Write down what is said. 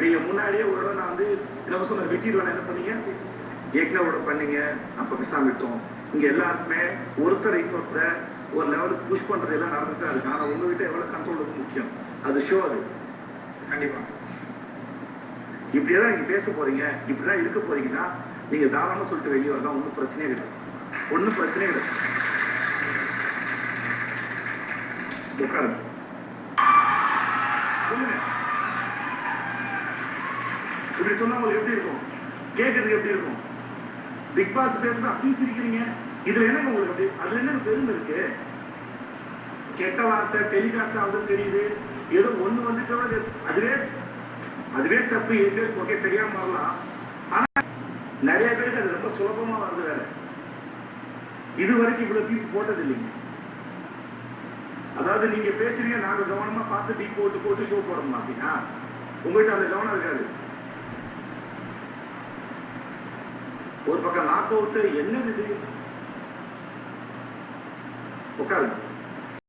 நீங்க முன்னாடியே ஒரு தடவை நான் வந்து என்ன சொன்ன வெட்டிடுவேன், என்ன பண்ணீங்க? ஏக்னாவோட பண்ணீங்க, அப்ப பேசாம விட்டோம். இங்க எல்லாருக்குமே ஒருத்தர் இன்னொருத்தரை ஒரு லெவலுக்கு புஷ் பண்றது எல்லாம் நடந்துட்டா இருக்கு. ஆனா உங்ககிட்ட எவ்வளவு கண்ட்ரோல் இருக்கு முக்கியம். அது ஷோ. அது கண்டிப்பா இப்படியேதான் நீங்க பேச போறீங்க, இப்படிதான் இருக்க போறீங்கன்னா நீங்க தாராளமா சொல்லிட்டு வெளியே வரலாம். ஒன்றும் பிரச்சனையே கிடையாது, ஒன்றும் பிரச்சனையே கிடையாது. உட்காருங்க, சொல்லுங்க. இப்படி சொன்னா உங்களுக்கு எப்படி இருக்கும்? கேட்கறதுக்கு எப்படி இருக்கும்? பிக் பாஸ் பேசுனா அப்படி சிரிக்கிறீங்க, இதுல என்ன உங்களுக்கு அப்படி? அதுல என்ன பெருமை இருக்கு? கெட்ட வார்த்தை டெலிகாஸ்ட் ஆகுதுன்னு தெரியுது, ஏதோ ஒண்ணு வந்துச்சு, அதுவே தப்பு இருக்கு. ஓகே, தெரியாம வரலாம். ஆனா நிறைய பேருக்கு அது ரொம்ப சுலபமா வருது. வேற இது வரைக்கும் இவ்வளவு டீப் போட்டது இல்லைங்க. அதாவது நீங்க பேசுறீங்க, நாங்க கவனமா பார்த்து டீப் போட்டு ஷோ போடணும் அப்படின்னா உங்கள்கிட்ட அந்த கவனம் இருக்காது. ஒரு பக்கம் நாக் அவுட், என்னது இது? உட்காருங்க.